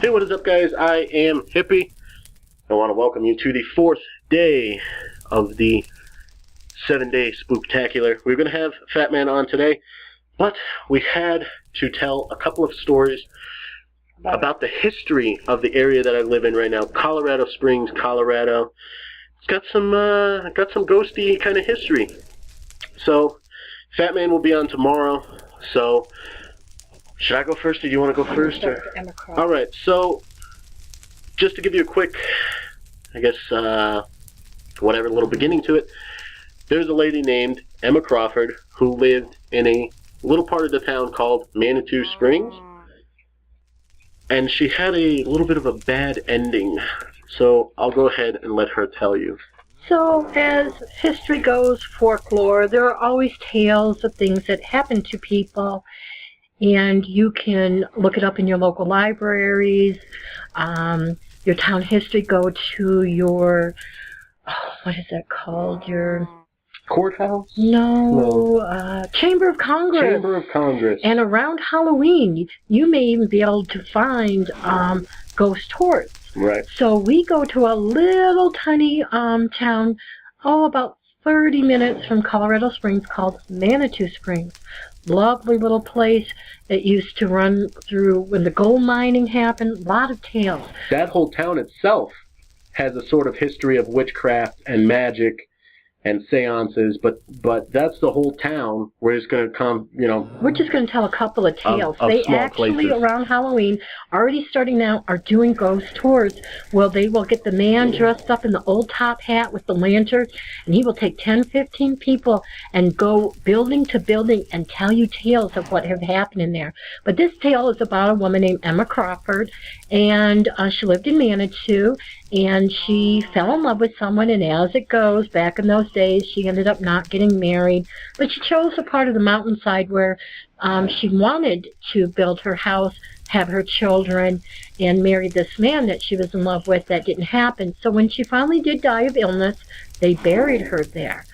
Hey, what is up, guys? I am Hippie. I want to welcome you to the 4th day of the 7-day Spook-Tacular. We're going to have Fat Man on today, but we had to tell a couple of stories about the history of the area that I live in right now, Colorado Springs, Colorado. It's got some ghosty kind of history. So, Fat Man will be on tomorrow. So, should I go first, or do you want to go first? All right. So, just to give you a quick, I guess, whatever little beginning to it. There's a lady named Emma Crawford who lived in a little part of the town called Manitou Springs, and she had a little bit of a bad ending. So I'll go ahead and let her tell you. So, as history goes, folklore, there are always tales of things that happen to people, and you can look it up in your local libraries, your town history, go to your, what is that called, your... Courthouse? No. Chamber of Congress. Chamber of Congress. And around Halloween, you may even be able to find ghost tours. Right. So we go to a little tiny town, about 30 minutes from Colorado Springs, called Manitou Springs. Lovely little place. It used to run through when the gold mining happened. A lot of tales. That whole town itself has a sort of history of witchcraft and magic and seances, but that's the whole town. We're just going to come, We're just going to tell a couple of tales. Of they small actually, places. Around Halloween, already starting now, are doing ghost tours. Well, they will get the man dressed up in the old top hat with the lantern, and he will take 10, 15 people and go building to building and tell you tales of what have happened in there. But this tale is about a woman named Emma Crawford, and she lived in Manitou, and she fell in love with someone, and as it goes, back in those days, she ended up not getting married, but she chose a part of the mountainside where she wanted to build her house, have her children, and marry this man that she was in love with. That didn't happen. So when she finally did die of illness, they buried her there.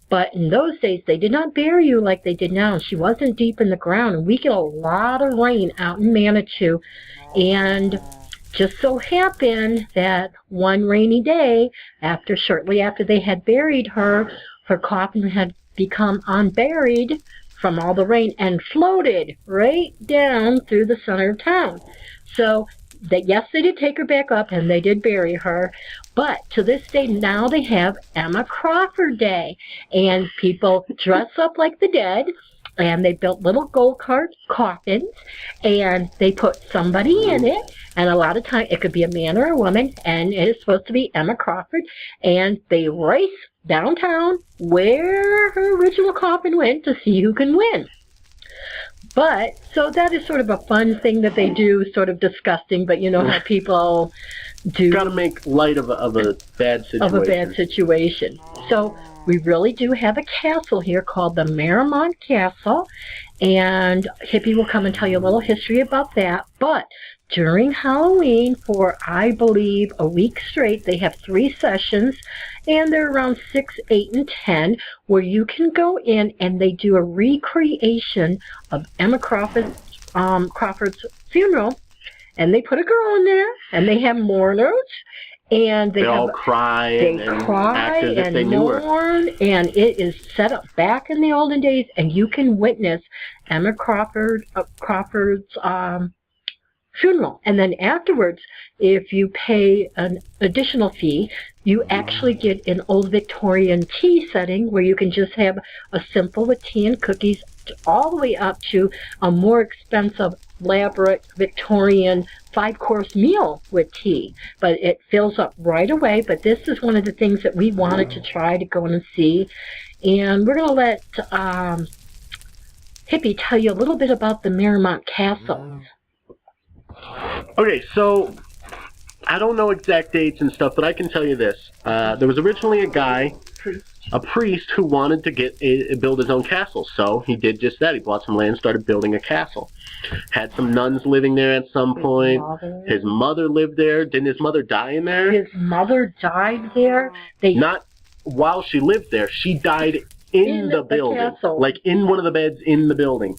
But in those days, they did not bury you like they did now. She wasn't deep in the ground, and we get a lot of rain out in Manitou, and just so happened that one rainy day, shortly after they had buried her, her coffin had become unburied from all the rain and floated right down through the center of town. So, yes, they did take her back up and they did bury her, but to this day now they have Emma Crawford Day, and people dress up like the dead. And they built little gold card coffins, and they put somebody in it, and a lot of times it could be a man or a woman, and it is supposed to be Emma Crawford, and they race downtown where her original coffin went to see who can win. But, so that is sort of a fun thing that they do, sort of disgusting, but you know how people do. Got to make light of a bad situation. So, we really do have a castle here called the Marymount Castle, and Hippie will come and tell you a little history about that. But during Halloween, for I believe a week straight, they have 3 sessions, and they're around 6, 8, and 10, where you can go in and they do a recreation of Emma Crawford's funeral, and they put a girl in there, and they have mourners. And they all cry and act as if they knew her. And it is set up back in the olden days, and you can witness Emma Crawford's funeral. And then afterwards, if you pay an additional fee, you actually get an old Victorian tea setting where you can just have a simple with tea and cookies, all the way up to a more expensive, elaborate Victorian 5-course meal with tea. But it fills up right away. But this is one of the things that we wanted to try to go in and see. And we're going to let Hippie tell you a little bit about the Marymount Castle. Okay, so I don't know exact dates and stuff, but I can tell you this. There was originally a priest who wanted to build his own castle, so he did just that. He bought some land, started building a castle. Had some nuns living there at some point. His mother lived there. Didn't his mother die in there? His mother died there. Not while she lived there. She died in the building. Castle. Like in one of the beds in the building.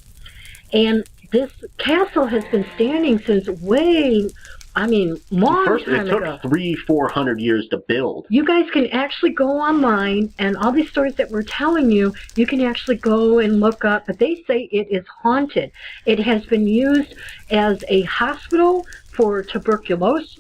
And this castle has been standing since way I mean, long First, time it took ago. 300-400 years to build. You guys can actually go online, and all these stories that we're telling you, you can actually go and look up. But they say it is haunted. It has been used as a hospital for tuberculosis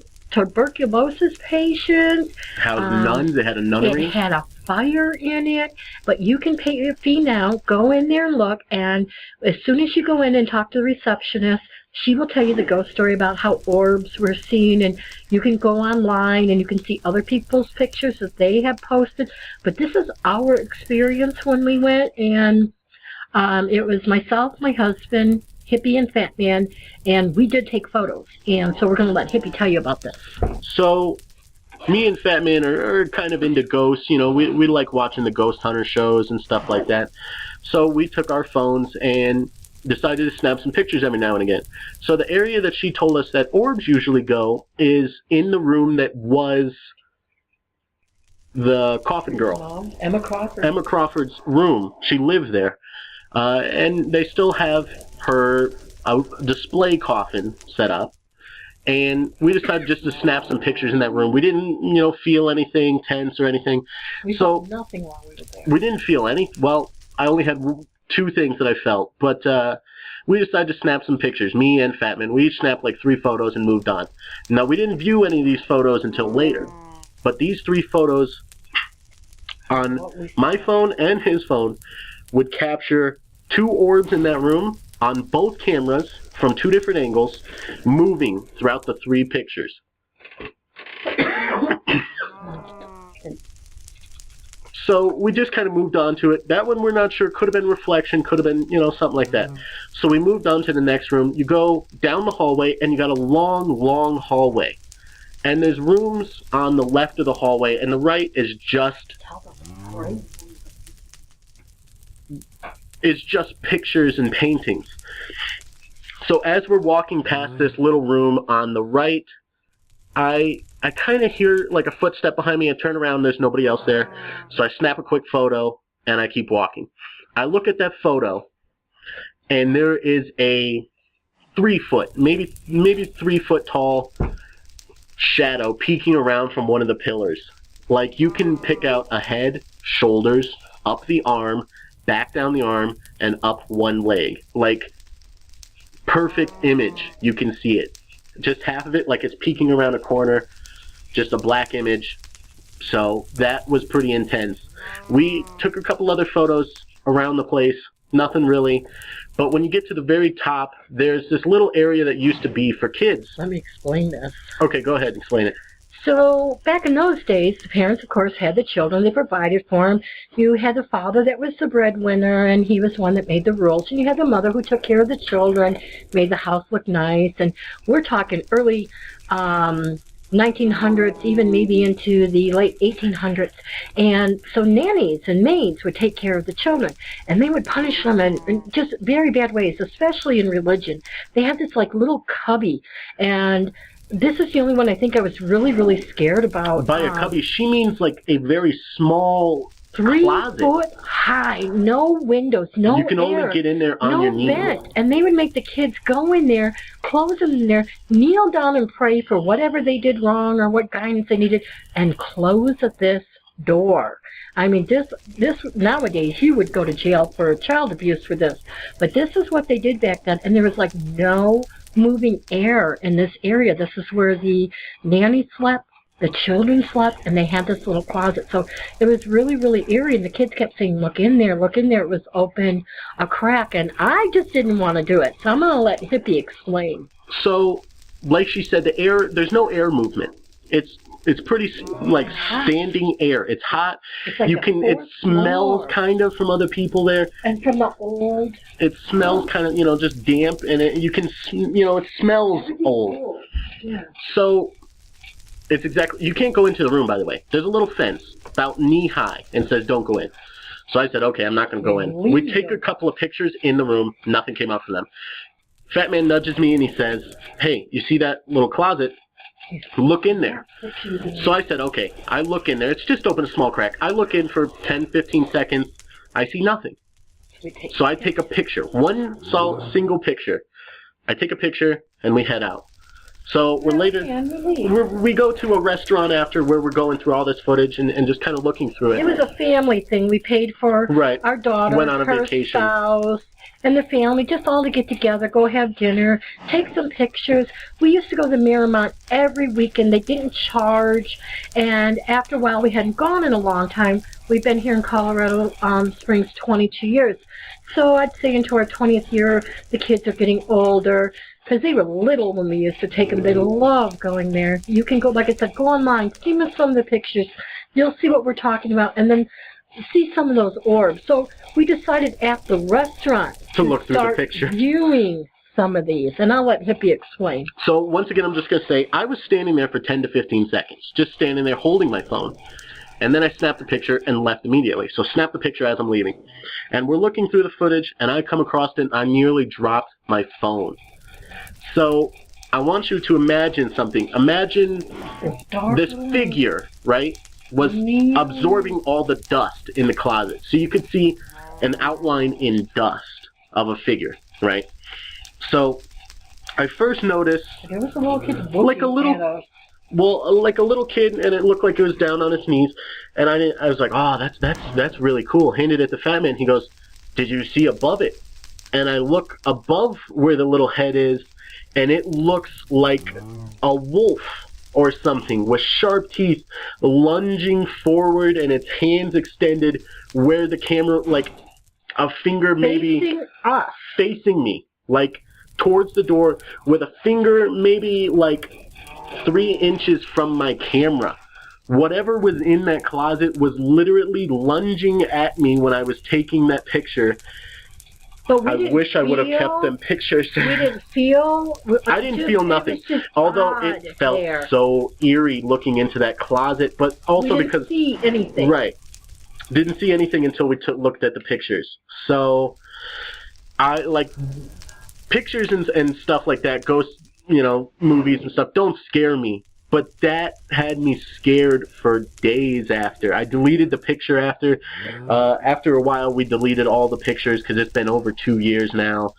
patients. Housed nuns. They had a nunnery. It had a fire in it, but you can pay your fee now. Go in there and look, and as soon as you go in and talk to the receptionist, she will tell you the ghost story about how orbs were seen, and you can go online and you can see other people's pictures that they have posted. But this is our experience when we went, and it was myself, my husband, Hippie, and Fat Man, and we did take photos. And so we're going to let Hippie tell you about this. So, me and Fat Man are kind of into ghosts. You know, we like watching the ghost hunter shows and stuff like that. So we took our phones and decided to snap some pictures every now and again. So the area that she told us that orbs usually go is in the room that was the coffin girl. Emma Crawford. Emma Crawford's room. She lived there. And they still have her display coffin set up. And we decided just to snap some pictures in that room. We didn't, you know, feel anything tense or anything. We felt nothing while we were there. We didn't feel any. Well, I only had two things that I felt. But we decided to snap some pictures, me and Fatman. We each snapped like 3 photos and moved on. Now, we didn't view any of these photos until later. But these 3 photos on my phone and his phone would capture 2 orbs in that room on both cameras from 2 different angles, moving throughout the 3 pictures. So we just kind of moved on to it. That one we're not sure. Could have been reflection, could have been, you know, something like that. So we moved on to the next room. You go down the hallway, and you got a long, long hallway. And there's rooms on the left of the hallway, and the right is just pictures and paintings. So as we're walking past this little room on the right, I kind of hear like a footstep behind me. I turn around, there's nobody else there. So I snap a quick photo, and I keep walking. I look at that photo, and there is a 3-foot, maybe 3-foot tall shadow peeking around from one of the pillars. Like, you can pick out a head, shoulders, up the arm, back down the arm, and up one leg. Like, perfect image. You can see it. Just half of it, like it's peeking around a corner. Just a black image. So that was pretty intense. We took a couple other photos around the place. Nothing really. But when you get to the very top, there's this little area that used to be for kids. Let me explain this. Okay, go ahead and explain it. So back in those days, the parents, of course, had the children. They provided for them. You had the father that was the breadwinner, and he was one that made the rules. And you had the mother who took care of the children, made the house look nice. And we're talking early 1900s, even maybe into the late 1800s. And so nannies and maids would take care of the children, and they would punish them in just very bad ways, especially in religion. They had this like little cubby, and this is the only one I think I was really, really scared about. By a cubby, she means like a very small 3 closet. foot high, no windows, no air. You can only get in there on your knees. No vent. And they would make the kids go in there, close them in there, kneel down and pray for whatever they did wrong or what guidance they needed, and close this door. I mean, this nowadays, you would go to jail for child abuse for this. But this is what they did back then, and there was like no moving air in this area. This is where the nanny slept, the children slept, and they had this little closet. So it was really, really eerie, and the kids kept saying, look in there, look in there. It was open, a crack, and I just didn't want to do it. So I'm going to let Hippie explain. So, like she said, the air, there's no air movement. It's pretty like standing air. It's hot. It's like it smells kind of from other people there. And from the old. It smells kind of, you know, just damp, and it smells old. Yeah. So it's exactly, you can't go into the room, by the way. There's a little fence about knee high and says don't go in. So I said, okay, I'm not going to go in. We take a couple of pictures in the room. Nothing came out from them. Fat Man nudges me and he says, hey, you see that little closet? Look in there. So I said, okay. I look in there. It's just open a small crack. I look in for 10, 15 seconds. I see nothing. So I take a picture. One single picture. I take a picture and we head out. So we're later. And we leave. We go to a restaurant after where we're going through all this footage and just kind of looking through it. It was a family thing. We paid for Right. our daughter, Went on a her vacation. spouse, and the family, just all to get together, go have dinner, take some pictures. We used to go to Miramont every weekend. They didn't charge, and after a while, we hadn't gone in a long time. We've been here in Colorado Springs 22 years. So I'd say into our 20th year, the kids are getting older, because they were little when we used to take them. They love going there. You can go, like I said, go online, see some of the pictures. You'll see what we're talking about, and then see some of those orbs. So we decided at the restaurant to look through the start picture. viewing some of these, and I'll let Hippie explain. So once again, I'm just going to say, I was standing there for 10 to 15 seconds, just standing there holding my phone. And then I snapped the picture and left immediately. So snap the picture as I'm leaving. And we're looking through the footage, and I come across it, and I nearly dropped my phone. So I want you to imagine something. Imagine this figure, right, was absorbing all the dust in the closet. So you could see an outline in dust of a figure, right? So I first noticed There was a little kid like a little, like a little kid, and it looked like it was down on his knees. And I was like, oh, that's really cool. Handed it to Fat Man. He goes, did you see above it? And I look above where the little head is, and it looks like a wolf or something with sharp teeth lunging forward and its hands extended where the camera, like a finger maybe facing us, facing me, like towards the door with a finger maybe like 3 inches from my camera. Whatever was in that closet was literally lunging at me when I was taking that picture. but I wish I would have kept them pictures. We didn't feel. I didn't feel nothing, although it felt so eerie looking into that closet, but also we didn't because see anything. Right, didn't see anything until we looked at the pictures. So I like pictures and stuff like that. Ghost, movies and stuff don't scare me, but that had me scared for days after. I deleted the picture after. After a while, we deleted all the pictures because it's been over 2 years now.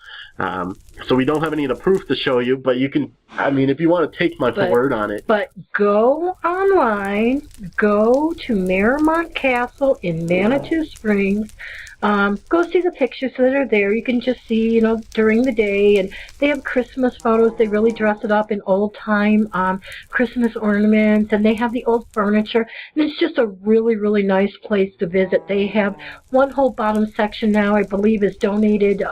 So we don't have any of the proof to show you, but you can, if you want to take my word on it. But go online, go to Miramont Castle in Manitou Springs. Go see the pictures that are there. You can just see, during the day, and they have Christmas photos. They really dress it up in old-time Christmas ornaments, and they have the old furniture, and it's just a really, really nice place to visit. They have one whole bottom section now, I believe, is donated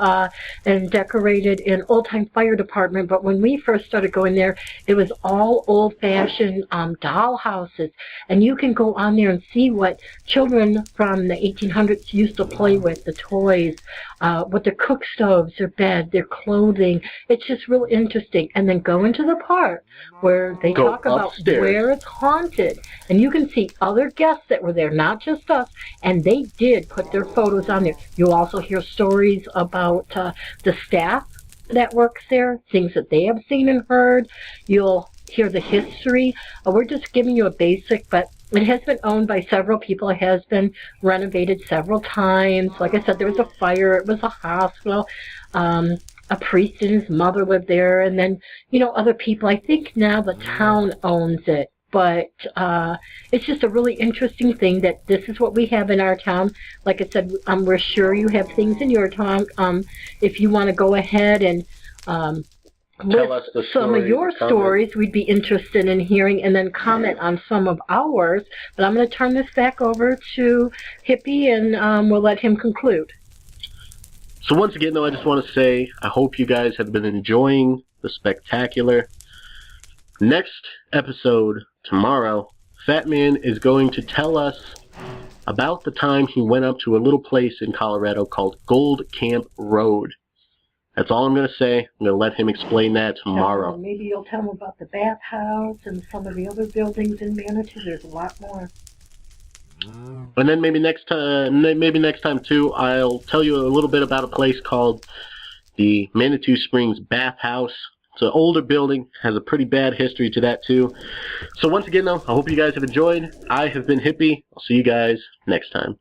and decorated in old-time fire department, but when we first started going there, it was all old-fashioned doll houses, and you can go on there and see what children from the 1800s used to play with, the toys, with their cook stoves, their bed, their clothing. It's just real interesting. And then go into the part where they talk about where it's haunted. And you can see other guests that were there, not just us, and they did put their photos on there. You'll also hear stories about the staff that works there, things that they have seen and heard. You'll hear the history. We're just giving you a basic, but it has been owned by several people. It has been renovated several times. Like I said, there was a fire. It was a hospital. A priest and his mother lived there. And then, other people. I think now the town owns it. But it's just a really interesting thing that this is what we have in our town. Like I said, we're sure you have things in your town. If you want to go ahead and tell us some of your stories, we'd be interested in hearing, and then comment on some of ours. But I'm going to turn this back over to Hippie, and we'll let him conclude. So once again, though, I just want to say I hope you guys have been enjoying the Spook-Tacular. Next episode, tomorrow, Fat Man is going to tell us about the time he went up to a little place in Colorado called Gold Camp Road. That's all I'm going to say. I'm going to let him explain that tomorrow. Maybe you'll tell him about the bathhouse and some of the other buildings in Manitou. There's a lot more. And then maybe next time too, I'll tell you a little bit about a place called the Manitou Springs Bathhouse. It's an older building, has a pretty bad history to that too. So once again though, I hope you guys have enjoyed. I have been Hippie. I'll see you guys next time.